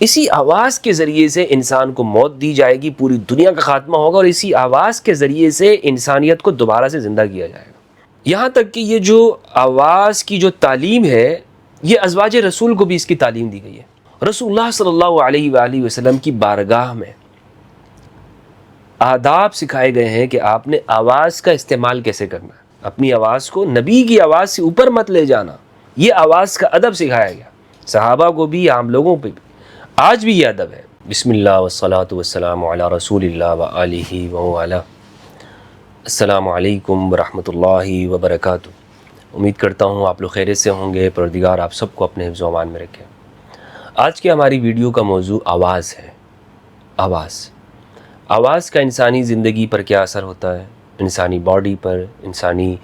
اسی آواز کے ذریعے سے انسان کو موت دی جائے گی، پوری دنیا کا خاتمہ ہوگا، اور اسی آواز کے ذریعے سے انسانیت کو دوبارہ سے زندہ کیا جائے گا۔ یہاں تک کہ یہ جو آواز کی جو تعلیم ہے، یہ ازواج رسول کو بھی اس کی تعلیم دی گئی ہے۔ رسول اللہ صلی اللہ علیہ وآلہ وسلم کی بارگاہ میں آداب سکھائے گئے ہیں کہ آپ نے آواز کا استعمال کیسے کرنا ہے، اپنی آواز کو نبی کی آواز سے اوپر مت لے جانا، یہ آواز کا ادب سکھایا گیا، صحابہ کو بھی، عام لوگوں پہ بھی۔ آج بھی یہ ادب ہے۔ بسم اللہ والصلاة والسلام علی رسول اللہ وآلہ وآلہ۔ السلام علیکم ورحمۃ اللہ وبرکاتہ۔ امید کرتا ہوں آپ لوگ خیریت سے ہوں گے، پروردگار آپ سب کو اپنے حفظ و امان میں رکھے۔ آج کی ہماری ویڈیو کا موضوع آواز ہے۔ آواز کا انسانی زندگی پر کیا اثر ہوتا ہے، انسانی باڈی پر، انسانی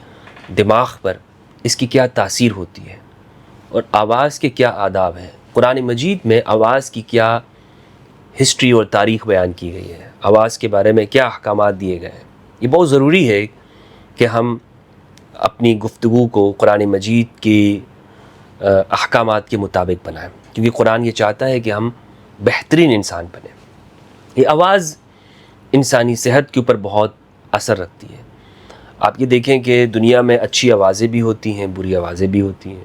دماغ پر اس کی کیا تاثیر ہوتی ہے، اور آواز کے کیا آداب ہیں۔ قرآن مجید میں آواز کی کیا ہسٹری اور تاریخ بیان کی گئی ہے، آواز کے بارے میں کیا احکامات دیے گئے ہیں۔ یہ بہت ضروری ہے کہ ہم اپنی گفتگو کو قرآن مجید کی احکامات کے مطابق بنائیں، کیونکہ قرآن یہ چاہتا ہے کہ ہم بہترین انسان بنیں۔ یہ آواز انسانی صحت کے اوپر بہت اثر رکھتی ہے۔ آپ یہ دیکھیں کہ دنیا میں اچھی آوازیں بھی ہوتی ہیں، بری آوازیں بھی ہوتی ہیں۔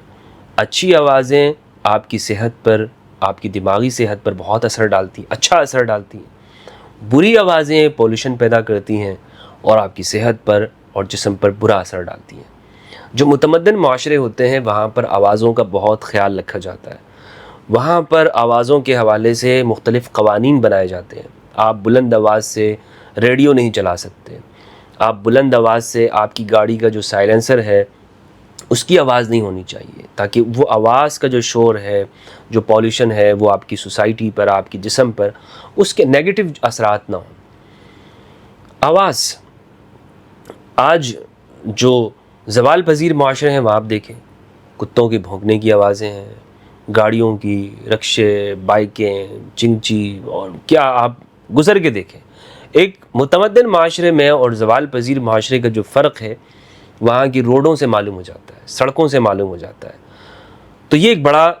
اچھی آوازیں آپ کی صحت پر، آپ کی دماغی صحت پر بہت اثر ڈالتی ہیں، اچھا اثر ڈالتی ہیں۔ بری آوازیں پولوشن پیدا کرتی ہیں اور آپ کی صحت پر اور جسم پر برا اثر ڈالتی ہیں۔ جو متمدن معاشرے ہوتے ہیں وہاں پر آوازوں کا بہت خیال رکھا جاتا ہے، وہاں پر آوازوں کے حوالے سے مختلف قوانین بنائے جاتے ہیں۔ آپ بلند آواز سے ریڈیو نہیں چلا سکتے، آپ بلند آواز سے آپ کی گاڑی کا جو سائلنسر ہے اس کی آواز نہیں ہونی چاہیے، تاکہ وہ آواز کا جو شور ہے، جو پالوشن ہے، وہ آپ کی سوسائٹی پر، آپ کی جسم پر اس کے نیگیٹو اثرات نہ ہوں۔ آواز آج جو زوال پذیر معاشرے ہیں وہاں آپ دیکھیں، کتوں کے بھونکنے کی آوازیں ہیں، گاڑیوں کی، رکشے، بائکیں، چنچی، اور کیا آپ گزر کے دیکھیں۔ ایک متمدن معاشرے میں اور زوال پذیر معاشرے کا جو فرق ہے وہاں کی روڈوں سے معلوم ہو جاتا ہے، سڑکوں سے معلوم ہو جاتا ہے۔ تو یہ ایک بڑا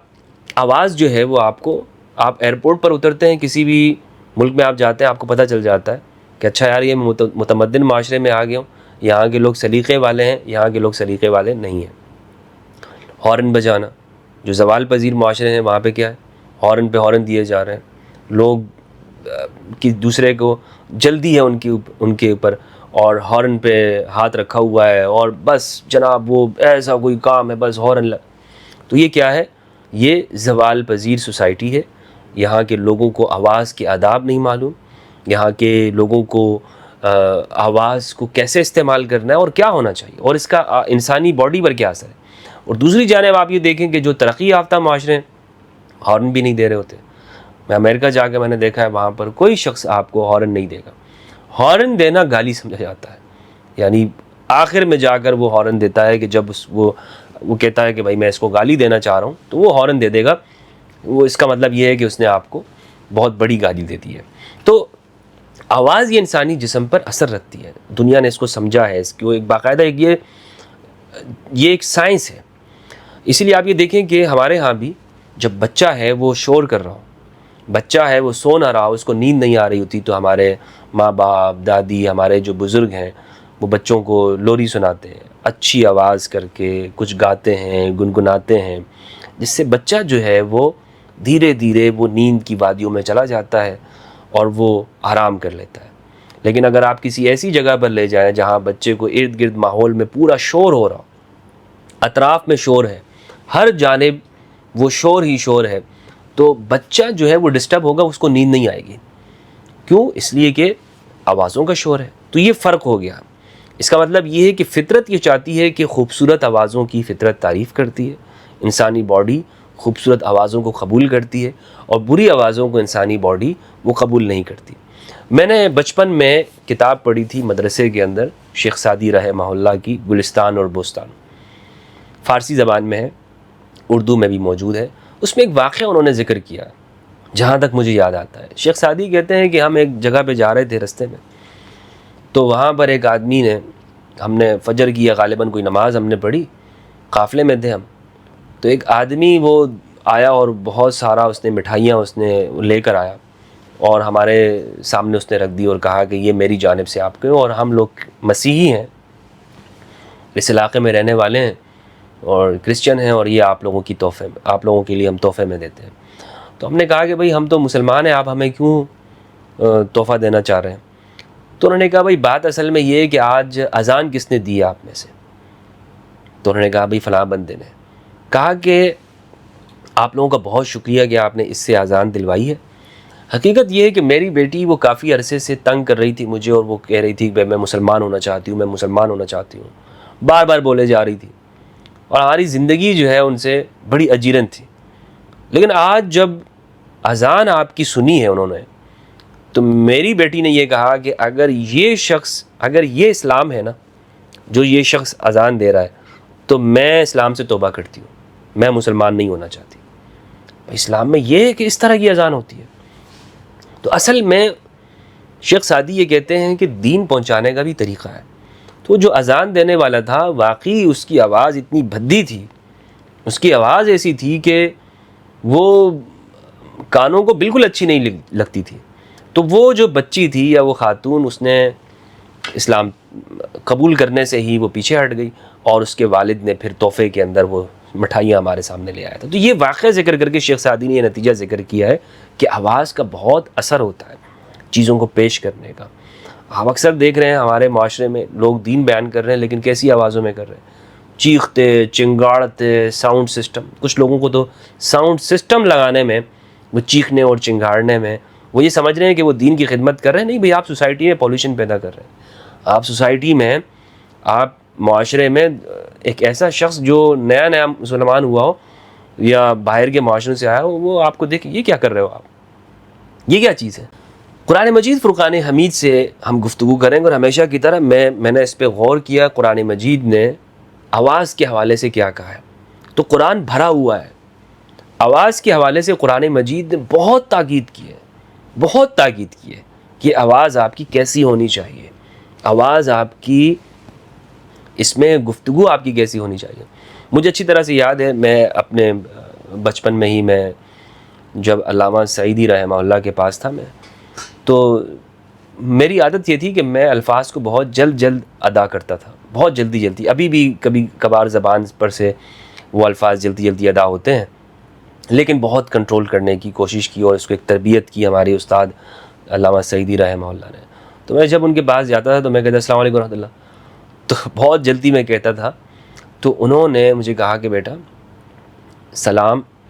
آواز جو ہے وہ آپ ایئرپورٹ پر اترتے ہیں، کسی بھی ملک میں آپ جاتے ہیں، آپ کو پتہ چل جاتا ہے کہ اچھا یار یہ متمدن معاشرے میں آ گیا ہوں، یہاں کے لوگ سلیقے والے ہیں، یہاں کے لوگ سلیقے والے نہیں ہیں۔ ہارن بجانا، جو زوال پذیر معاشرے ہیں وہاں پہ کیا ہے، ہارن پہ ہارن دیے جا رہے ہیں، لوگ کہ دوسرے کو جلدی ہے ان کے اوپر، اور ہارن پہ ہاتھ رکھا ہوا ہے، اور بس جناب وہ ایسا کوئی کام ہے بس ہارن تو یہ کیا ہے، یہ زوال پذیر سوسائٹی ہے۔ یہاں کے لوگوں کو آواز کے آداب نہیں معلوم، یہاں کے لوگوں کو آواز کو کیسے استعمال کرنا ہے اور کیا ہونا چاہیے، اور اس کا انسانی باڈی پر کیا اثر ہے۔ اور دوسری جانب آپ یہ دیکھیں کہ جو ترقی یافتہ معاشرے ہیں ہارن بھی نہیں دے رہے ہوتے۔ میں امریکہ جا کے میں نے دیکھا ہے وہاں پر کوئی شخص آپ کو ہارن نہیں دے گا، ہارن دینا گالی سمجھا جاتا ہے۔ یعنی آخر میں جا کر وہ ہارن دیتا ہے کہ جب وہ کہتا ہے کہ بھائی میں اس کو گالی دینا چاہ رہا ہوں تو وہ ہارن دے دے گا، وہ اس کا مطلب یہ ہے کہ اس نے آپ کو بہت بڑی گالی دے دی ہے۔ تو آواز یہ انسانی جسم پر اثر رکھتی ہے، دنیا نے اس کو سمجھا ہے، اس کو ایک باقاعدہ یہ ایک سائنس ہے۔ اسی لیے آپ یہ دیکھیں کہ ہمارے ہاں بھی جب بچہ ہے وہ شور کر رہا ہو، بچہ ہے وہ سو نہ رہا ہو، اس کو نیند نہیں آ رہی ہوتی، تو ہمارے ماں باپ، دادی، ہمارے جو بزرگ ہیں وہ بچوں کو لوری سناتے ہیں، اچھی آواز کر کے کچھ گاتے ہیں، گنگناتے ہیں، جس سے بچہ جو ہے وہ دھیرے دھیرے وہ نیند کی وادیوں میں چلا جاتا ہے اور وہ آرام کر لیتا ہے۔ لیکن اگر آپ کسی ایسی جگہ پر لے جائیں جہاں بچے کو ارد گرد ماحول میں پورا شور ہو رہا ہو، اطراف میں شور ہے، ہر جانب وہ شور ہی شور ہے، تو بچہ جو ہے وہ ڈسٹرب ہوگا، اس کو نیند نہیں آئے گی۔ کیوں؟ اس لیے کہ آوازوں کا شور ہے۔ تو یہ فرق ہو گیا۔ اس کا مطلب یہ ہے کہ فطرت یہ چاہتی ہے کہ خوبصورت آوازوں کی فطرت تعریف کرتی ہے، انسانی باڈی خوبصورت آوازوں کو قبول کرتی ہے، اور بری آوازوں کو انسانی باڈی وہ قبول نہیں کرتی۔ میں نے بچپن میں کتاب پڑھی تھی مدرسے کے اندر، شیخ سعدی رحمہ اللہ کی گلستان اور بوستان، فارسی زبان میں ہے، اردو میں بھی موجود ہے۔ اس میں ایک واقعہ انہوں نے ذکر کیا جہاں تک مجھے یاد آتا ہے۔ شیخ سعدی کہتے ہیں کہ ہم ایک جگہ پہ جا رہے تھے رستے میں، تو وہاں پر ایک آدمی نے، ہم نے فجر کی یا غالباً کوئی نماز ہم نے پڑھی، قافلے میں تھے ہم، تو ایک آدمی وہ آیا اور بہت سارا اس نے مٹھائیاں اس نے لے کر آیا اور ہمارے سامنے اس نے رکھ دی اور کہا کہ یہ میری جانب سے آپ کے، اور ہم لوگ مسیحی ہیں، اس علاقے میں رہنے والے ہیں اور کرسچن ہیں، اور یہ آپ لوگوں کی تحفے میں، آپ لوگوں کے لیے ہم تحفے میں دیتے ہیں۔ تو ہم نے کہا کہ بھئی ہم تو مسلمان ہیں، آپ ہمیں کیوں تحفہ دینا چاہ رہے ہیں؟ تو انہوں نے کہا بھئی بات اصل میں یہ ہے کہ آج اذان کس نے دی آپ میں سے؟ تو انہوں نے کہا بھئی فلاں بندے نے۔ کہا کہ آپ لوگوں کا بہت شکریہ کہ آپ نے اس سے اذان دلوائی ہے۔ حقیقت یہ ہے کہ میری بیٹی وہ کافی عرصے سے تنگ کر رہی تھی مجھے، اور وہ کہہ رہی تھی کہ میں مسلمان ہونا چاہتی ہوں، میں مسلمان ہونا چاہتی ہوں، بار بار بولے جا رہی تھی، اور ہماری زندگی جو ہے ان سے بڑی اجیرن تھی۔ لیکن آج جب اذان آپ کی سنی ہے انہوں نے، تو میری بیٹی نے یہ کہا کہ اگر یہ شخص، اگر یہ اسلام ہے نا، جو یہ شخص اذان دے رہا ہے، تو میں اسلام سے توبہ کرتی ہوں، میں مسلمان نہیں ہونا چاہتی۔ اسلام میں یہ ہے کہ اس طرح کی اذان ہوتی ہے۔ تو اصل میں شیخ سعدی یہ کہتے ہیں کہ دین پہنچانے کا بھی طریقہ ہے۔ تو جو اذان دینے والا تھا واقعی اس کی آواز اتنی بھدی تھی، اس کی آواز ایسی تھی کہ وہ کانوں کو بالکل اچھی نہیں لگتی تھی۔ تو وہ جو بچی تھی یا وہ خاتون، اس نے اسلام قبول کرنے سے ہی وہ پیچھے ہٹ گئی، اور اس کے والد نے پھر تحفے کے اندر وہ مٹھائیاں ہمارے سامنے لے آیا تھا۔ تو یہ واقعہ ذکر کر کے شیخ سعدی نے یہ نتیجہ ذکر کیا ہے کہ آواز کا بہت اثر ہوتا ہے چیزوں کو پیش کرنے کا۔ آپ اکثر دیکھ رہے ہیں ہمارے معاشرے میں لوگ دین بیان کر رہے ہیں، لیکن کیسی آوازوں میں کر رہے ہیں؟ چیختے، چنگاڑتے، ساؤنڈ سسٹم۔ کچھ لوگوں کو تو ساؤنڈ سسٹم لگانے میں، وہ چیخنے اور چنگاڑنے میں، وہ یہ سمجھ رہے ہیں کہ وہ دین کی خدمت کر رہے ہیں۔ نہیں بھئی، آپ سوسائٹی میں پولیوشن پیدا کر رہے ہیں۔ آپ سوسائٹی میں، آپ معاشرے میں ایک ایسا شخص جو نیا نیا مسلمان ہوا ہو یا باہر کے معاشرے سے آیا ہو، وہ آپ کو دیکھ یہ کیا کر رہے ہو آپ، یہ کیا چیز ہے؟ قرآن مجید فرقان حمید سے ہم گفتگو کریں گے، اور ہمیشہ کی طرح میں نے اس پہ غور کیا قرآن مجید نے آواز کے حوالے سے کیا کہا ہے۔ تو قرآن بھرا ہوا ہے آواز کے حوالے سے۔ قرآن مجید نے بہت تاکید کی ہے، بہت تاکید کی ہے کہ آواز آپ کی کیسی ہونی چاہیے، آواز آپ کی، اس میں گفتگو آپ کی کیسی ہونی چاہیے۔ مجھے اچھی طرح سے یاد ہے، میں اپنے بچپن میں ہی، میں جب علامہ سعیدی رحمہ اللہ کے پاس تھا، میں تو میری عادت یہ تھی کہ میں الفاظ کو بہت جلد ادا کرتا تھا، بہت جلدی۔ ابھی بھی کبھی کبھار زبان پر سے وہ الفاظ جلدی ادا ہوتے ہیں، لیکن بہت کنٹرول کرنے کی کوشش کی اور اس کو ایک تربیت کی ہمارے استاد علامہ سعیدی رحمہ اللہ نے۔ تو میں جب ان کے پاس جاتا تھا تو میں کہتا السلام علیکم ورحمۃ اللہ، تو بہت جلدی میں کہتا تھا۔ تو انہوں نے مجھے کہا کہ بیٹا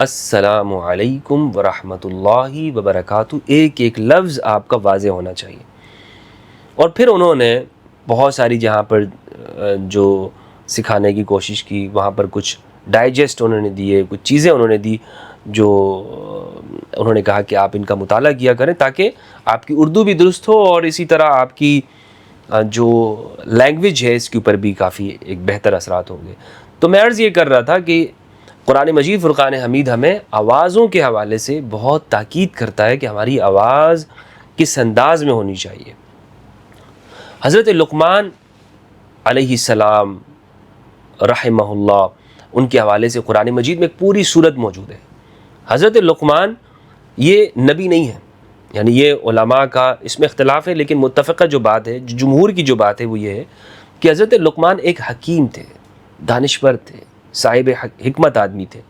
السلام علیکم ورحمۃ اللہ وبرکاتہ، ایک ایک لفظ آپ کا واضح ہونا چاہیے۔ اور پھر انہوں نے بہت ساری جہاں پر جو سکھانے کی کوشش کی، وہاں پر کچھ ڈائجسٹ انہوں نے دیے، کچھ چیزیں انہوں نے دی جو انہوں نے کہا کہ آپ ان کا مطالعہ کیا کریں تاکہ آپ کی اردو بھی درست ہو، اور اسی طرح آپ کی جو لینگویج ہے اس کے اوپر بھی کافی ایک بہتر اثرات ہوں گے۔ تو میں عرض یہ کر رہا تھا کہ قرآن مجید فرقان حمید ہمیں آوازوں کے حوالے سے بہت تاکید کرتا ہے کہ ہماری آواز کس انداز میں ہونی چاہیے۔ حضرت لقمان علیہ السلام رحمہ اللہ، ان کے حوالے سے قرآن مجید میں ایک پوری سورت موجود ہے۔ حضرت لقمان یہ نبی نہیں ہے، یعنی یہ علماء کا اس میں اختلاف ہے، لیکن متفقہ جو بات ہے، جو جمہور کی جو بات ہے، وہ یہ ہے کہ حضرت لقمان ایک حکیم تھے، دانشور تھے، صاحب حکمت آدمی تھے۔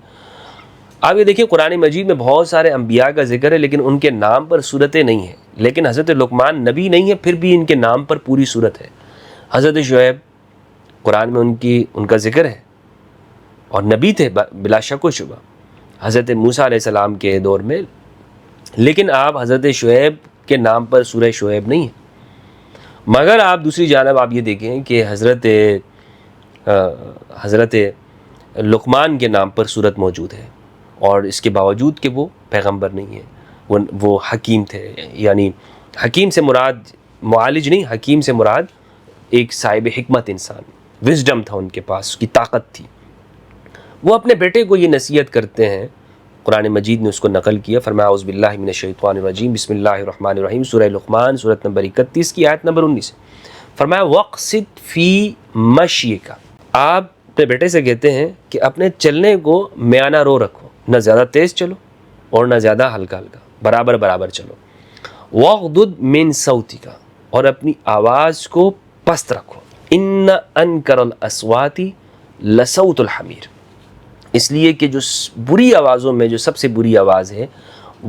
آپ یہ دیکھیں قرآن مجید میں بہت سارے انبیاء کا ذکر ہے، لیکن ان کے نام پر صورتیں نہیں ہیں۔ لیکن حضرت لقمان نبی نہیں ہے، پھر بھی ان کے نام پر پوری صورت ہے۔ حضرت شعیب قرآن میں ان کا ذکر ہے، اور نبی تھے بلا شک و شبہ حضرت موسیٰ علیہ السلام کے دور میں، لیکن آپ حضرت شعیب کے نام پر سورہ شعیب نہیں ہے۔ مگر آپ دوسری جانب آپ یہ دیکھیں کہ حضرت لقمان کے نام پر سورت موجود ہے، اور اس کے باوجود کہ وہ پیغمبر نہیں ہے، وہ حکیم تھے۔ یعنی حکیم سے مراد معالج نہیں، حکیم سے مراد ایک صاحب حکمت انسان، وزڈم تھا ان کے پاس، اس کی طاقت تھی۔ وہ اپنے بیٹے کو یہ نصیحت کرتے ہیں، قرآن مجید نے اس کو نقل کیا، فرمایا اعوذ باللہ من الشیطان الرجیم، بسم اللہ الرحمن الرحیم، سورہ لقمان، سورۃ نمبر 31 کی آیت نمبر 19۔ فرمایا وَاقْصِدْ فِی مَشْیِکَ، آپ اپنے بیٹے سے کہتے ہیں کہ اپنے چلنے کو میانہ رو رکھو، نہ زیادہ تیز چلو اور نہ زیادہ ہلکا ہلکا، برابر برابر چلو۔ وَغْضُضْ مِن صَوْتِكَ، اور اپنی آواز کو پست رکھو۔ إِنَّ أَنْكَرَ الْأَصْوَاتِ لَصَوْتُ الْحَمِيرِ، اس لیے کہ جو بری آوازوں میں جو سب سے بری آواز ہے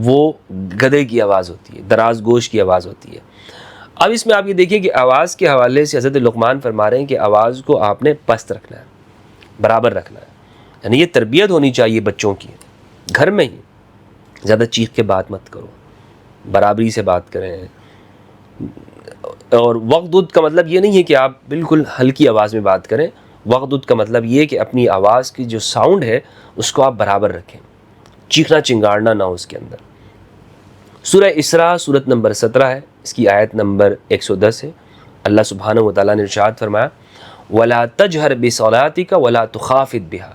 وہ گدھے کی آواز ہوتی ہے، دراز گوش کی آواز ہوتی ہے۔ اب اس میں آپ یہ دیکھیں کہ آواز کے حوالے سے حضرت لقمان فرما رہے ہیں کہ آواز کو آپ نے پست رکھنا ہے، برابر رکھنا ہے، یعنی یہ تربیت ہونی چاہیے بچوں کی، گھر میں ہی زیادہ چیخ کے بات مت کرو، برابری سے بات کریں۔ اور وغضض کا مطلب یہ نہیں ہے کہ آپ بالکل ہلکی آواز میں بات کریں، وغضض کا مطلب یہ کہ اپنی آواز کی جو ساؤنڈ ہے اس کو آپ برابر رکھیں، چیخنا چنگاڑنا نہ ہو اس کے اندر۔ سورہ اسراء سورت نمبر 17 ہے، اس کی آیت نمبر 110 ہے۔ اللہ سبحانہ و تعالیٰ نے ارشاد فرمایا وَلَا تَجْهَرْ بِصَلَاتِكَ وَلَا تُخَافِتْ بِهَا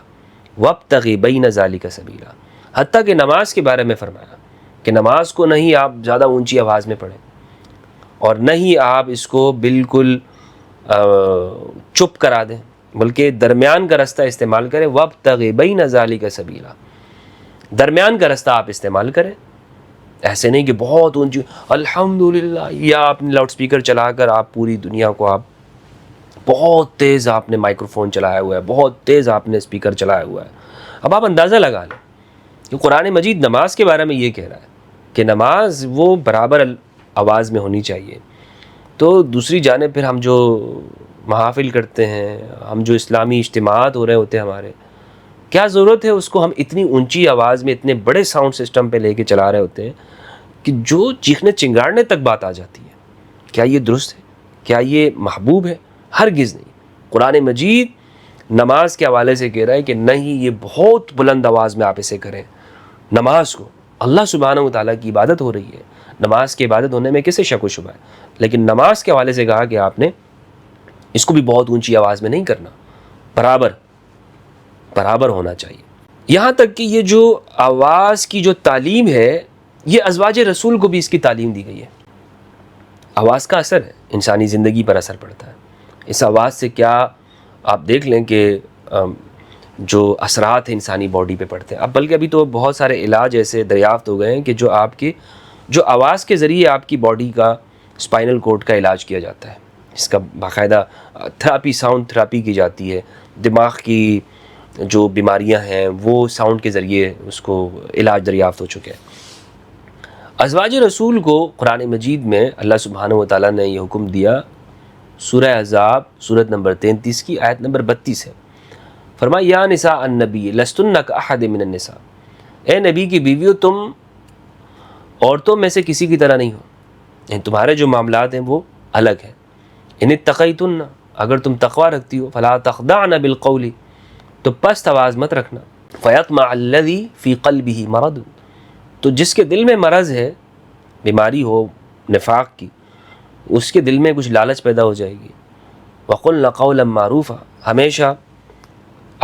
وَابْتَغِ بَيْنَ ذَلِكَ سَبِيلًا، حتیٰ کہ نماز کے بارے میں فرمایا کہ نماز کو نہیں آپ زیادہ اونچی آواز میں پڑھیں اور نہیں آپ اس کو بالکل چپ کرا دیں، بلکہ درمیان کا رستہ استعمال کریں۔ وَابْتَغِ بَيْنَ ذَلِكَ سَبِيلًا، درمیان کا رستہ آپ استعمال کریں، ایسے نہیں کہ بہت اونچی الحمدللہ، یا آپ نے لاؤڈ سپیکر چلا کر آپ پوری دنیا کو آپ بہت تیز آپ نے مائکروفون چلایا ہوا ہے، بہت تیز آپ نے اسپیکر چلایا ہوا ہے۔ اب آپ اندازہ لگا لیں کہ قرآن مجید نماز کے بارے میں یہ کہہ رہا ہے کہ نماز وہ برابر آواز میں ہونی چاہیے، تو دوسری جانب پھر ہم جو محافل کرتے ہیں، ہم جو اسلامی اجتماعات ہو رہے ہوتے ہیں ہمارے، کیا ضرورت ہے اس کو ہم اتنی اونچی آواز میں اتنے بڑے ساؤنڈ سسٹم پہ لے کے چلا رہے ہوتے ہیں کہ جو چیخنے چنگاڑنے تک بات آ جاتی ہے۔ کیا یہ درست ہے؟ کیا یہ محبوب ہے؟ ہرگز نہیں۔ قرآن مجید نماز کے حوالے سے کہہ رہا ہے کہ نہیں، یہ بہت بلند آواز میں آپ اسے کریں۔ نماز کو اللہ سبحانہ و تعالیٰ کی عبادت ہو رہی ہے، نماز کی عبادت ہونے میں کسے شک و شبہ ہے، لیکن نماز کے حوالے سے کہا کہ آپ نے اس کو بھی بہت اونچی آواز میں نہیں کرنا، برابر ہونا چاہیے۔ یہاں تک کہ یہ جو آواز کی جو تعلیم ہے، یہ ازواج رسول کو بھی اس کی تعلیم دی گئی ہے۔ آواز کا اثر ہے، انسانی زندگی پر اثر پڑتا ہے۔ اس آواز سے کیا آپ دیکھ لیں کہ جو اثرات ہیں انسانی باڈی پہ پڑتے ہیں۔ اب بلکہ ابھی تو بہت سارے علاج ایسے دریافت ہو گئے ہیں کہ جو آپ کی جو آواز کے ذریعے آپ کی باڈی کا اسپائنل کورڈ کا علاج کیا جاتا ہے، اس کا باقاعدہ تھراپی، ساؤنڈ تھراپی کی جاتی ہے۔ دماغ کی جو بیماریاں ہیں وہ ساؤنڈ کے ذریعے اس کو علاج دریافت ہو چکے ہیں۔ ازواج رسول کو قرآن مجید میں اللہ سبحانہ و تعالیٰ نے یہ حکم دیا، سورہ احزاب سورت نمبر 33 کی آیت نمبر 32 ہے۔ فرمایا یا نساء النبی لستن کاحد من النساء، اے نبی کی بیویوں تم عورتوں میں سے کسی کی طرح نہیں ہو، یعنی تمہارے جو معاملات ہیں وہ الگ ہیں۔ ان اتقیتن، اگر تم تقوی رکھتی ہو، فلا تخضعن بالقول، تو پست آواز مت رکھنا، فیطمع الذی فی قلبہ مرض، تو جس کے دل میں مرض ہے، بیماری ہو نفاق کی، اس کے دل میں کچھ لالچ پیدا ہو جائے گی۔ وقلن قولا معروفا، ہمیشہ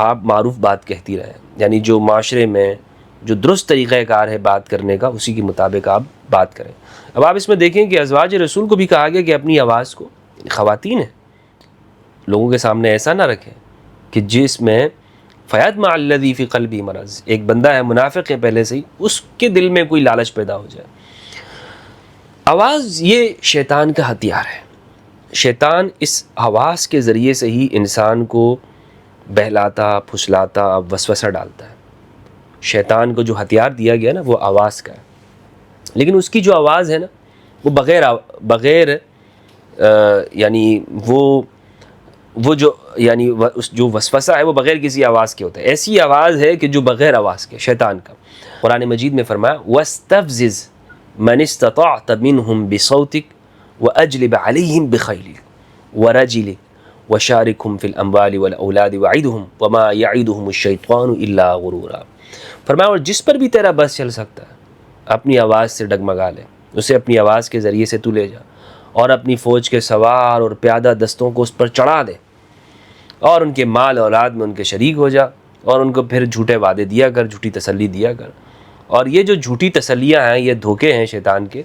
آپ معروف بات کہتی رہیں، یعنی جو معاشرے میں جو درست طریقہ کار ہے بات کرنے کا، اسی کے مطابق آپ بات کریں۔ اب آپ اس میں دیکھیں کہ ازواج رسول کو بھی کہا گیا کہ اپنی آواز کو، خواتین ہیں، لوگوں کے سامنے ایسا نہ رکھیں کہ جس میں فیطمع الذی فی قلبہ مرض، ایک بندہ ہے منافق ہے پہلے سے ہی، اس کے دل میں کوئی لالچ پیدا ہو جائے۔ آواز یہ شیطان کا ہتھیار ہے، شیطان اس آواز کے ذریعے سے ہی انسان کو بہلاتا، پھسلاتا، وسوسہ ڈالتا ہے۔ شیطان کو جو ہتھیار دیا گیا نا وہ آواز کا ہے، لیکن اس کی جو آواز ہے نا وہ بغیر یعنی وہ جو یعنی جو وسوسہ ہے وہ بغیر کسی آواز کے ہوتا ہے، ایسی آواز ہے کہ جو بغیر آواز کے، شیطان کا۔ قرآن مجید میں فرمایا وَاسْتَفْزِزْ مَنِ اسْتَطَعْتَ مِنْهُمْ بِصَوْتِكَ وَأَجْلِبْ عَلَيْهِمْ بِخَيْلِكَ وَرَجِلِكَ وَشَارِكْهُمْ فِي الْأَمْوَالِ وَالْأَوْلَادِ وَعِدْهُمْ وَمَا يَعِدُهُمُ الشَّيْطَانُ إِلَّا غُرُورًا۔ فرمایا اور جس پر بھی تیرا بس چل سکتا ہے اپنی آواز سے ڈگمگا لے، اسے اپنی آواز کے ذریعے سے تو لے جا، اور اپنی فوج کے سوار اور پیادہ دستوں کو اس پر چڑھا دے، اور ان کے مال اولاد میں ان کے شریک ہو جا، اور ان کو پھر جھوٹے وعدے دیا کر، جھوٹی تسلی دیا کر۔ اور یہ جو جھوٹی تسلیاں ہیں، یہ دھوکے ہیں شیطان کے،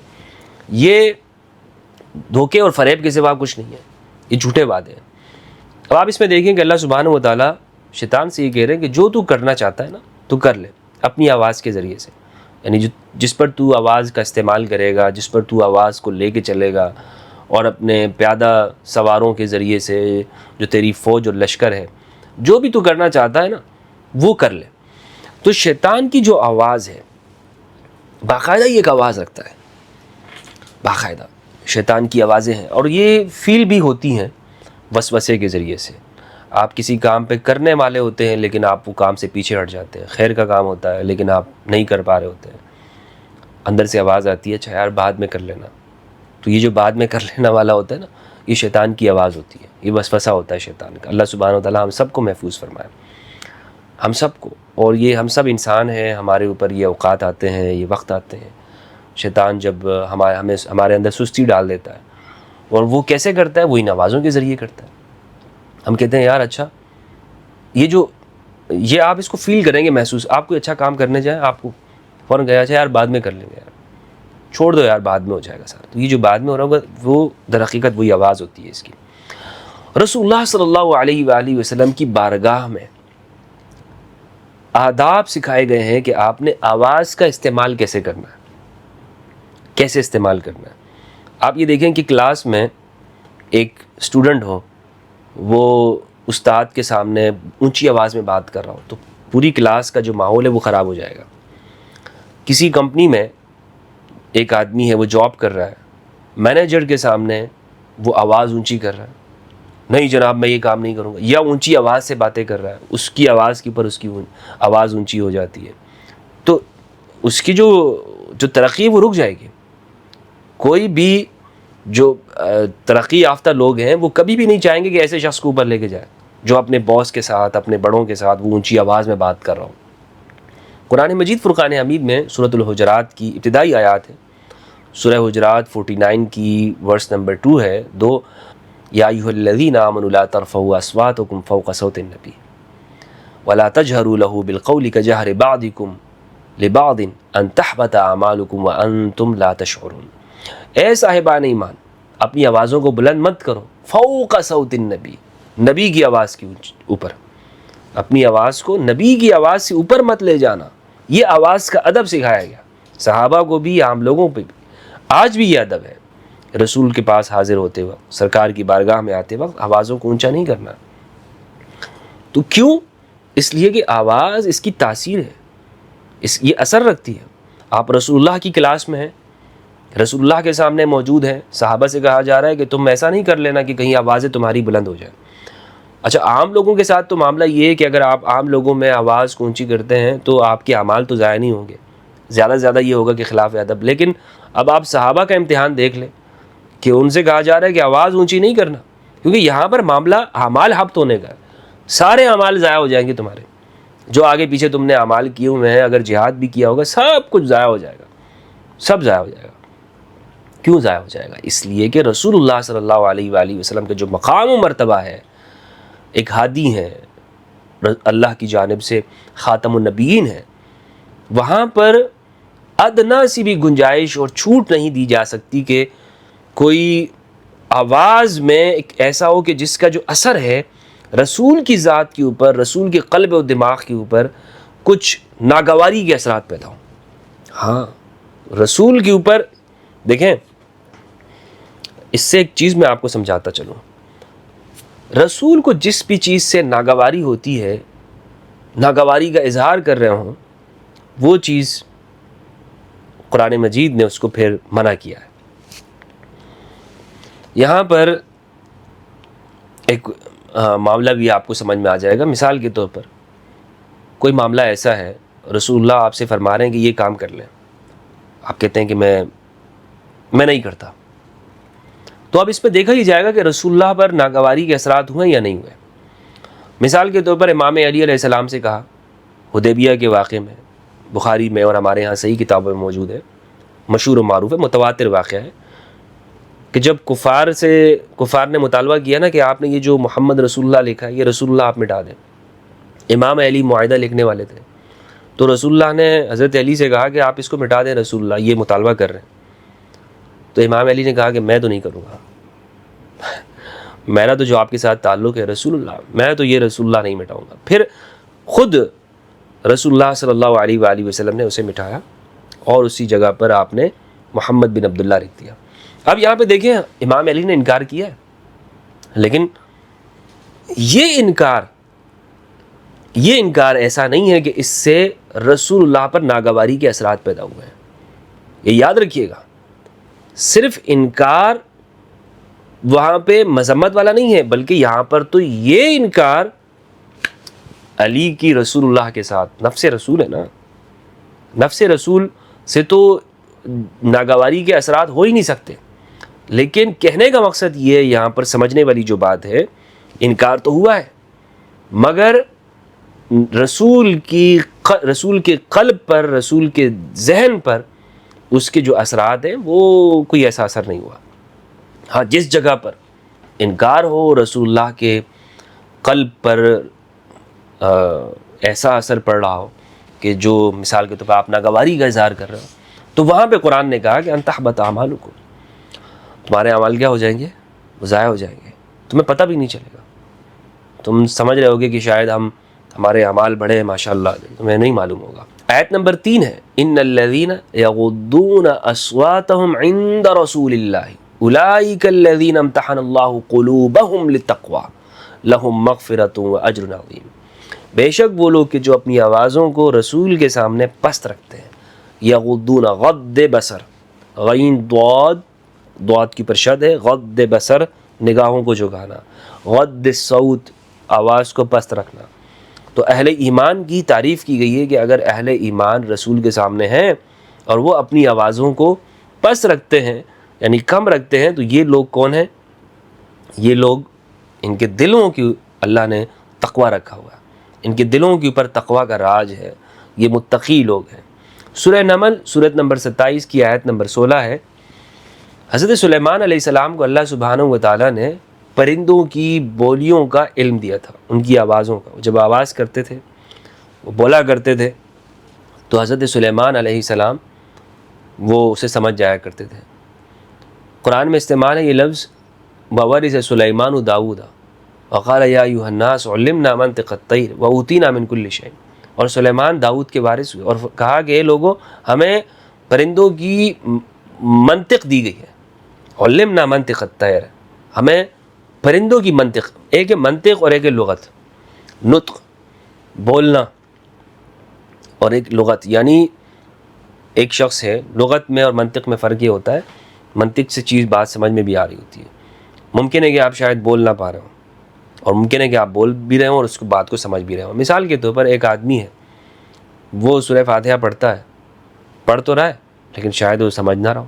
یہ دھوکے اور فریب کے سوا کچھ نہیں ہے، یہ جھوٹے وعدے ہیں۔ اب آپ اس میں دیکھیں کہ اللہ سبحانہ و تعالیٰ شیطان سے یہ کہہ رہے ہیں کہ جو تو کرنا چاہتا ہے نا تو کر لے، اپنی آواز کے ذریعے سے، یعنی جس پر تو آواز کا استعمال کرے گا، جس پر تو آواز کو لے کے چلے گا، اور اپنے پیادہ سواروں کے ذریعے سے جو تیری فوج اور لشکر ہے، جو بھی تو کرنا چاہتا ہے نا وہ کر لے۔ تو شیطان کی جو آواز ہے باقاعدہ یہ ایک آواز رکھتا ہے، باقاعدہ شیطان کی آوازیں ہیں، اور یہ فیل بھی ہوتی ہیں وسوسے کے ذریعے سے۔ آپ کسی کام پہ کرنے والے ہوتے ہیں لیکن آپ وہ کام سے پیچھے ہٹ جاتے ہیں، خیر کا کام ہوتا ہے لیکن آپ نہیں کر پا رہے ہوتے ہیں، اندر سے آواز آتی ہے اچھا یار بعد میں کر لینا۔ تو یہ جو بعد میں کر لینا والا ہوتا ہے نا، یہ شیطان کی آواز ہوتی ہے، یہ وسوسہ ہوتا ہے شیطان کا۔ اللہ سبحانہ و تعالیٰ ہم سب کو محفوظ فرمائے، ہم سب کو۔ اور یہ ہم سب انسان ہیں، ہمارے اوپر یہ اوقات آتے ہیں، یہ وقت آتے ہیں، شیطان جب ہمارے اندر سستی ڈال دیتا ہے، اور وہ کیسے کرتا ہے؟ وہ ان آوازوں کے ذریعے کرتا ہے۔ ہم کہتے ہیں یار اچھا یہ آپ اس کو فیل کریں گے، محسوس، آپ کوئی اچھا کام کرنے جائیں، آپ کو فوراً کہا اچھا یار بعد میں کر لیں گے، یار چھوڑ دو یار بعد میں ہو جائے گا سارا۔ تو یہ جو بعد میں ہو رہا ہوگا وہ در حقیقت وہی آواز ہوتی ہے اس کی۔ رسول اللہ صلی اللہ علیہ وآلہ وسلم کی بارگاہ میں آداب سکھائے گئے ہیں کہ آپ نے آواز کا استعمال کیسے کرنا ہے، کیسے استعمال کرنا ہے۔ آپ یہ دیکھیں کہ کلاس میں ایک اسٹوڈنٹ ہو، وہ استاد کے سامنے اونچی آواز میں بات کر رہا ہو تو پوری کلاس کا جو ماحول ہے وہ خراب ہو جائے گا۔ کسی کمپنی میں ایک آدمی ہے، وہ جاب کر رہا ہے، مینیجر کے سامنے وہ آواز اونچی کر رہا ہے، نہیں جناب میں یہ کام نہیں کروں گا، یا اونچی آواز سے باتیں کر رہا ہے، اس کی آواز کے اوپر اس کی آواز اونچی ہو جاتی ہے، تو اس کی جو ترقی ہے وہ رک جائے گی۔ کوئی بھی جو ترقی یافتہ لوگ ہیں وہ کبھی بھی نہیں چاہیں گے کہ ایسے شخص کو اوپر لے کے جائے جو اپنے باس کے ساتھ، اپنے بڑوں کے ساتھ وہ اونچی آواز میں بات کر رہا ہوں۔ قرآن مجید فرقان حمید میں سورۃ الحجرات کی ابتدائی آیات ہے، سورہ حجرات 49 کی ورس نمبر 2 ہے، 2، یا ایھا الذین آمنوا لا ترفعوا اصواتکم فوق صوت النبی ولا تجهروا له بالقول كجهر بعضکم لبعض ان تحبط اعمالکم وانتم لا تشعرون۔ اے صاحبان ایمان، اپنی آوازوں کو بلند مت کرو، فوق صوت النبی، نبی کی آواز کے اوپر، اپنی آواز کو نبی کی آواز سے اوپر مت لے جانا۔ یہ آواز کا ادب سکھایا گیا صحابہ کو بھی، عام لوگوں پہ بھی۔ آج بھی یہ ادب ہے، رسول کے پاس حاضر ہوتے وقت، سرکار کی بارگاہ میں آتے وقت آوازوں کو اونچا نہیں کرنا۔ تو کیوں؟ اس لیے کہ آواز اس کی تاثیر ہے، یہ اثر رکھتی ہے۔ آپ رسول اللہ کی کلاس میں ہیں، رسول اللہ کے سامنے موجود ہیں، صحابہ سے کہا جا رہا ہے کہ تم ایسا نہیں کر لینا کہ کہیں آوازیں تمہاری بلند ہو جائیں۔ اچھا عام لوگوں کے ساتھ تو معاملہ یہ ہے کہ اگر آپ عام لوگوں میں آواز کو اونچی کرتے ہیں تو آپ کے اعمال تو ضائع نہیں ہوں گے، زیادہ سے زیادہ یہ ہوگا کہ خلاف ادب۔ لیکن اب آپ صحابہ کا امتحان دیکھ لیں کہ ان سے کہا جا رہا ہے کہ آواز اونچی نہیں کرنا، کیونکہ یہاں پر معاملہ اعمال ہبط ہونے کا ہے، سارے اعمال ضائع ہو جائیں گے تمہارے، جو آگے پیچھے تم نے اعمال کیے ہوئے ہیں، اگر جہاد بھی کیا ہوگا سب کچھ ضائع ہو جائے گا، سب ضائع ہو جائے گا۔ کیوں ضائع ہو جائے گا؟ اس لیے کہ رسول اللہ صلی اللہ علیہ وآلہ وسلم کا جو مقام و مرتبہ ہے، ایک ہادی ہیں، اللہ کی جانب سے خاتم النبیین ہیں، وہاں پر ادنا سی بھی گنجائش اور چھوٹ نہیں دی جا سکتی کہ کوئی آواز میں ایک ایسا ہو کہ جس کا جو اثر ہے رسول کی ذات کے اوپر، رسول کے قلب و دماغ کے اوپر کچھ ناگواری کے اثرات پیدا ہوں۔ ہاں رسول کے اوپر دیکھیں، اس سے ایک چیز میں آپ کو سمجھاتا چلوں، رسول کو جس بھی چیز سے ناگواری ہوتی ہے، ناگواری کا اظہار کر رہے ہوں، وہ چیز قرآن مجید نے اس کو پھر منع کیا ہے۔ یہاں پر ایک معاملہ بھی آپ کو سمجھ میں آ جائے گا۔ مثال کے طور پر کوئی معاملہ ایسا ہے، رسول اللہ آپ سے فرما رہے ہیں کہ یہ کام کر لیں، آپ کہتے ہیں کہ میں نہیں کرتا، تو اب اس پہ دیکھا ہی جائے گا کہ رسول اللہ پر ناگواری کے اثرات ہوئے یا نہیں ہوئے۔ مثال کے طور پر امام علی علیہ السلام سے کہا حدیبیہ کے واقعے میں، بخاری میں اور ہمارے ہاں صحیح کتابوں میں موجود ہے، مشہور و معروف ہے، متواتر واقعہ ہے، کہ جب کفار نے مطالبہ کیا نا کہ آپ نے یہ جو محمد رسول اللہ لکھا ہے یہ رسول اللہ آپ مٹا دیں، امام علی معاہدہ لکھنے والے تھے، تو رسول اللہ نے حضرت علی سے کہا کہ آپ اس کو مٹا دیں، رسول اللہ یہ مطالبہ کر رہے ہیں۔ تو امام علی نے کہا کہ میں تو نہیں کروں گا، میرا تو جو آپ کے ساتھ تعلق ہے رسول اللہ، میں تو یہ رسول اللہ نہیں مٹاؤں گا۔ پھر خود رسول اللہ صلی اللہ علیہ وآلہ وسلم نے اسے مٹھایا اور اسی جگہ پر آپ نے محمد بن عبداللہ لکھ دیا۔ اب یہاں پہ دیکھیں امام علی نے انکار کیا ہے، لیکن یہ انکار ایسا نہیں ہے کہ اس سے رسول اللہ پر ناگواری کے اثرات پیدا ہوئے ہیں۔ یہ یاد رکھیے گا، صرف انکار وہاں پہ مذمت والا نہیں ہے، بلکہ یہاں پر تو یہ انکار علی کی رسول اللہ کے ساتھ، نفس رسول ہے نا، نفس رسول سے تو ناگواری کے اثرات ہو ہی نہیں سکتے، لیکن کہنے کا مقصد یہ یہاں پر سمجھنے والی جو بات ہے، انکار تو ہوا ہے مگر رسول کے قلب پر، رسول کے ذہن پر اس کے جو اثرات ہیں وہ کوئی ایسا اثر نہیں ہوا۔ ہاں، جس جگہ پر انکار ہو، رسول اللہ کے قلب پر ایسا اثر پڑ رہا ہو کہ جو مثال کے طور پر آپ ناگواری کا اظہار کر رہے ہو، تو وہاں پہ قرآن نے کہا کہ ان تحبط اعمالکم، تمہارے اعمال کیا ہو جائیں گے؟ وہ ضائع ہو جائیں گے، تمہیں پتہ بھی نہیں چلے گا۔ تم سمجھ رہے ہوگے کہ شاید ہمارے اعمال بڑے ہیں ماشاءاللہ، تمہیں نہیں معلوم ہوگا۔ آیت نمبر 3 ہے ان الذین یغضون اصواتهم عند رسول اللہ اولئک الذین امتحن اللہ قلوبهم للتقوی لہم مغفرۃ واجر عظیم۔ بے شک وہ لوگ کہ جو اپنی آوازوں کو رسول کے سامنے پست رکھتے ہیں، یغضون، غض بصر، غین ضاد کی پر شد ہے، غض بصر نگاہوں کو جھکانا، غض صوت آواز کو پست رکھنا۔ تو اہل ایمان کی تعریف کی گئی ہے کہ اگر اہل ایمان رسول کے سامنے ہیں اور وہ اپنی آوازوں کو پست رکھتے ہیں یعنی کم رکھتے ہیں، تو یہ لوگ کون ہیں؟ یہ لوگ، ان کے دلوں کی اللہ نے تقوی رکھا ہوا ہے، ان کے دلوں کے اوپر تقوی کا راج ہے، یہ متقی لوگ ہیں۔ سورہ نمل سورۃ نمبر 27 کی آیت نمبر 16 ہے، حضرت سلیمان علیہ السلام کو اللہ سبحانہ و تعالیٰ نے پرندوں کی بولیوں کا علم دیا تھا، ان کی آوازوں کا۔ جب آواز کرتے تھے، وہ بولا کرتے تھے، تو حضرت سلیمان علیہ السلام وہ اسے سمجھ جایا کرتے تھے۔ قرآن میں استعمال ہے یہ لفظ وَوَرِثَ سُلَيْمَانُ دَاوُودَ وَقَالَ يَا أَيُّهَا النَّاسُ عُلِّمْنَا مَنطِقَ الطَّيْرِ وَأُوتِينَا مِن كُلِّ شَيْءٍ، اور سلیمان داؤد کے وارث ہوئے اور کہا کہ اے لوگوں، ہمیں پرندوں کی منطق دی گئی ہے، عُلِّمْنَا مَنطِقَ الطَّيْرِ، ہمیں پرندوں کی منطق، ایک ہے منطق اور ایک ہے لغت، نطق بولنا، اور ایک لغت، یعنی ایک شخص ہے، لغت میں اور منطق میں فرق یہ ہوتا ہے، منطق سے چیز بات سمجھ میں بھی آ رہی ہوتی ہے، ممکن ہے کہ آپ شاید بول نہ پا رہے ہوں اور ممکن ہے کہ آپ بول بھی رہے ہوں اور اس کو بات کو سمجھ بھی رہے ہوں۔ مثال کے طور پر ایک آدمی ہے، وہ سورہ فاتحہ پڑھتا ہے، پڑھ تو رہا ہے لیکن شاید وہ سمجھ نہ رہا ہو،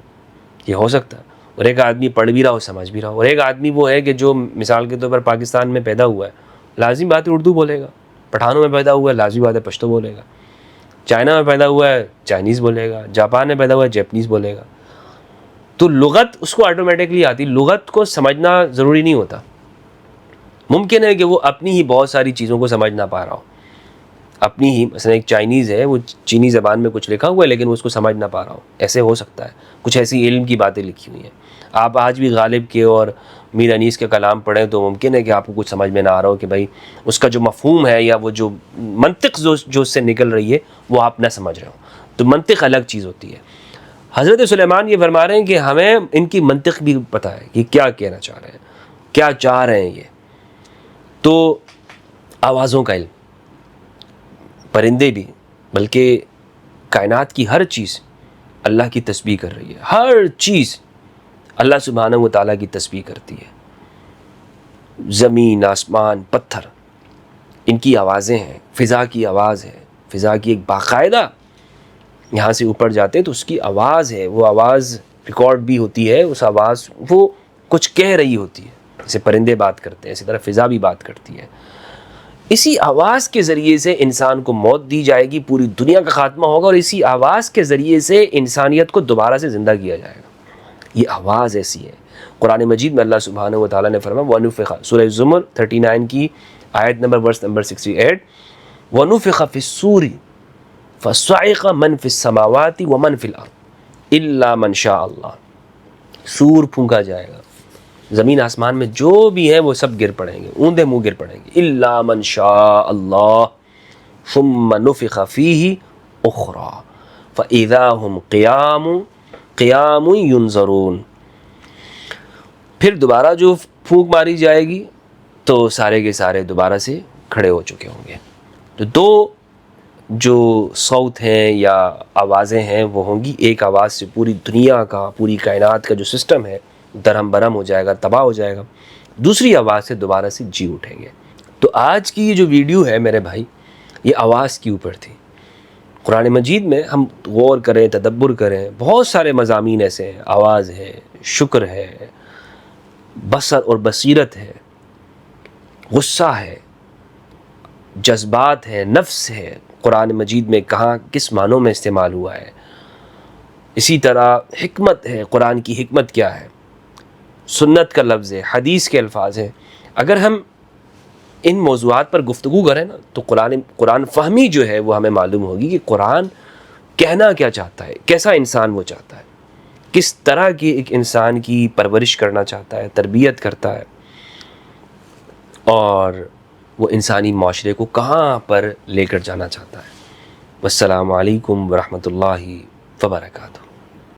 یہ ہو سکتا ہے، اور ایک آدمی پڑھ بھی رہا ہو، سمجھ بھی رہا ہو، اور ایک آدمی وہ ہے کہ جو مثال کے طور پر پاکستان میں پیدا ہوا ہے، لازمی بات ہے اردو بولے گا، پٹھانوں میں پیدا ہوا ہے لازمی بات ہے پشتو بولے گا، چائنا میں پیدا ہوا ہے چائنیز بولے گا، جاپان میں پیدا ہوا ہے جیپنیز بولے گا۔ تو لغت اس کو آٹومیٹکلی آتی، لغت کو سمجھنا ضروری نہیں ہوتا، ممکن ہے کہ وہ اپنی ہی بہت ساری چیزوں کو سمجھ نہ پا رہا ہو، اپنی ہی، مثلا ایک چائنیز ہے، وہ چینی زبان میں کچھ لکھا ہوا ہے لیکن وہ اس کو سمجھ نہ پا رہا ہو، ایسے ہو سکتا ہے، کچھ ایسی علم کی باتیں لکھی ہوئی ہیں۔ آپ آج بھی غالب کے اور میر انیس کے کلام پڑھیں تو ممکن ہے کہ آپ کو کچھ سمجھ میں نہ آ رہا ہو کہ بھائی اس کا جو مفہوم ہے یا وہ جو منطق جو اس سے نکل رہی ہے وہ آپ نہ سمجھ رہے ہو، تو منطق الگ چیز ہوتی ہے۔ حضرت سلیمان یہ فرما رہے ہیں کہ ہمیں ان کی منطق بھی پتہ ہے کہ کیا کہنا چاہ رہے ہیں، کیا چاہ رہے ہیں یہ۔ تو آوازوں کا علم، پرندے بھی، بلکہ کائنات کی ہر چیز اللہ کی تسبیح کر رہی ہے، ہر چیز اللہ سبحانہ و تعالیٰ کی تسبیح کرتی ہے، زمین، آسمان، پتھر، ان کی آوازیں ہیں، فضا کی آواز ہے، فضا کی ایک باقاعدہ، یہاں سے اوپر جاتے ہیں تو اس کی آواز ہے، وہ آواز ریکارڈ بھی ہوتی ہے، اس آواز وہ کچھ کہہ رہی ہوتی ہے، جیسے پرندے بات کرتے ہیں اسی طرح فضا بھی بات کرتی ہے۔ اسی آواز کے ذریعے سے انسان کو موت دی جائے گی، پوری دنیا کا خاتمہ ہوگا، اور اسی آواز کے ذریعے سے انسانیت کو دوبارہ سے زندہ کیا جائے گا۔ یہ آواز ایسی ہے۔ قرآن مجید میں اللہ سبحانہ و تعالیٰ نے فرمایا وَنُفِخَ، سورہ زمر 39 کی آیت نمبر ورس نمبر 68، وَنُفِخَ فِي الصُّورِ فَصَعِقَ مَنْ فِي السَّمَاوَاتِ وَمَنْ فِي الْأَرْضِ إِلَّا مَنْ شَاءَ اللَّهُ، سور پھونکا جائے گا، زمین آسمان میں جو بھی ہیں وہ سب گر پڑیں گے، اوندے منہ گر پڑیں گے، إِلَّا مَنْ شَاءَ اللَّهُ، ثم نفخ فیہ اخری فاذا هم قیام ینظرون. پھر دوبارہ جو پھونک ماری جائے گی تو سارے کے سارے دوبارہ سے کھڑے ہو چکے ہوں گے. تو دو جو صوت ہیں یا آوازیں ہیں وہ ہوں گی. ایک آواز سے پوری دنیا کا، پوری کائنات کا جو سسٹم ہے درہم برہم ہو جائے گا، تباہ ہو جائے گا. دوسری آواز سے دوبارہ سے جی اٹھیں گے. تو آج کی یہ جو ویڈیو ہے میرے بھائی، یہ آواز کے اوپر تھی. قرآن مجید میں ہم غور کریں، تدبر کریں، بہت سارے مضامین ایسے ہیں. آواز ہے، شکر ہے، بصر اور بصیرت ہے، غصہ ہے، جذبات ہے، نفس ہے. قرآن مجید میں کہاں کس معنوں میں استعمال ہوا ہے. اسی طرح حکمت ہے، قرآن کی حکمت کیا ہے، سنت کا لفظ ہے، حدیث کے الفاظ ہیں. اگر ہم ان موضوعات پر گفتگو کریں نا تو قرآن فہمی جو ہے وہ ہمیں معلوم ہوگی کہ قرآن کہنا کیا چاہتا ہے، کیسا انسان وہ چاہتا ہے، کس طرح کی ایک انسان کی پرورش کرنا چاہتا ہے، تربیت کرتا ہے، اور وہ انسانی معاشرے کو کہاں پر لے کر جانا چاہتا ہے. والسلام علیکم ورحمۃ اللہ وبرکاتہ.